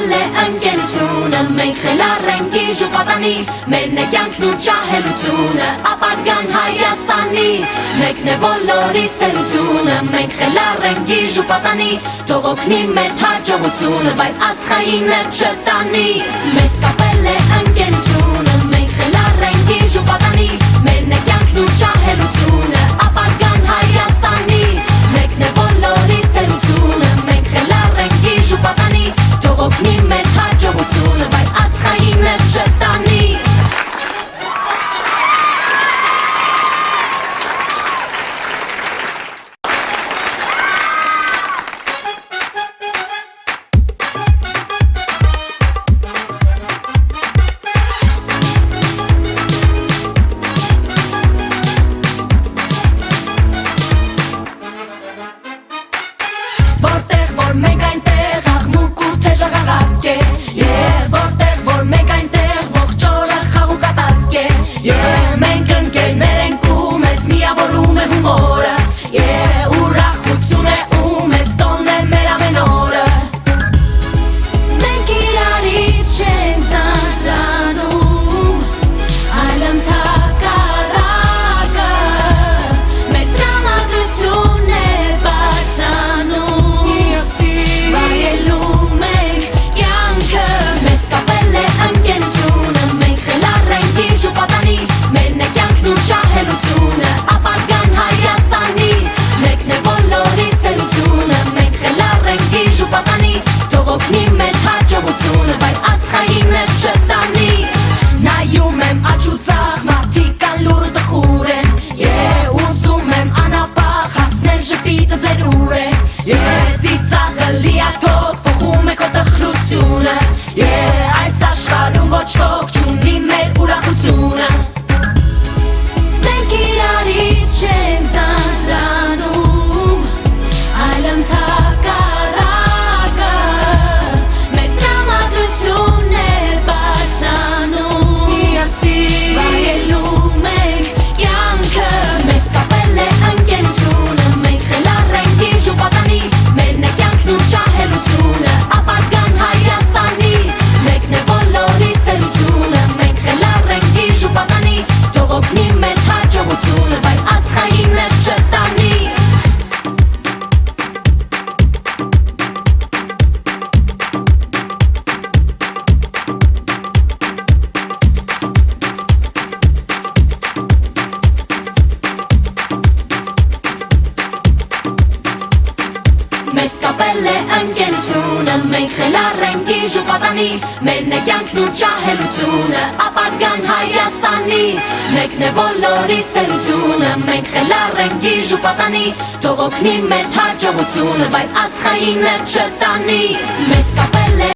կապել է ընկերությունը, մենք խելառ ենք գիժ ու պատանի, մերն է կյանքն ու ջահելությունը, ապագան Հայաստանի, մեկն է բոլորիս տերությունը, մենք խելառ ենք գիժ ու պատանի, թող օգնի մեզ հաջողությունը, բայց աստղայինը չտանի, մեզ կապել է ընկերությունը, մենք խելառ ենք գիժ ու պատանի, մերն է կյանքն ու ջահելությունը, ապագան Հայաստանի, մեկն է բոլորիս տերությունը, մենք խելառ ենք գիժ ու պատանի, թող օգնի մեզ հաջողությունը, բայց աստղայինը չտանի։ Որտեղ որ մենք այնտեղ աղմուկ ու թեժաղաղակ է, որտեղ որ մենք այնտեղ ողջ օրը խաղ ու կատակ է, մենք ընկերներ ենք ու մեզ միավորում է հումորը, ուրախություն է ու մեզ տոն է մեր ամեն օրը, մենք իրարից չենք ձանձրանում, այլ ընդհակառակը, մեր տրամադրությունն է բարձրանում, վայելում ենք կյանքը, մեզ կապել է ընկերությունը, մենք խելառ ենք գիժ ու պատանի, մերն է կյանքն ու ջահելությունը, ապագան Հայաստանի, մեկն է բոլորիս տերությունը, մենք խելառ ենք գիժ ու պատանի, թող օգնի մեզ հաջողությունը, բայց աստղայինը չտանի, նայում եմ աջ ու ձախ, մարդիկ կան լուռ տխուր են, ուզում եմ անապահ հարցնել ժպիտը ձեր ուր է, ծիծաղը լիաթոք փոխում է քո տխրությունը, այս աշխարհում ոչ ոք չունի մեր ուրախությունը, մենք իրարից չենք ձանձրանում, այլ ընդհակառակը, մեր տրամադրությունն է բարձրանում, վայելում ենք կյանքը, մեզ կապել է ընկերությունը, մենք խելառ ենք գիժ ու պատանի, մերն է կյանքն ու ջահելությունը, ապագան Հայաստանի, մեկն է բոլորիս տերությունը, մենք խելառ ենք գիժ ու պատանի, թող օգնի մեզ հաջողությունը, բայց աստղայինը չտանի։ Մեզ կապել է ընկերությունը, մենք խելառ ենք գիժ ու պատանի, մերն է կյանքն ու ջահելությունը, ապագան Հայաստանի, մեկն է բոլորիս տերությունը, մենք խելառ ենք գիժ ու պատանի, թող օգնի մեզ հաջողությունը, բայց աստղայինը չտանի, մեզ կապել է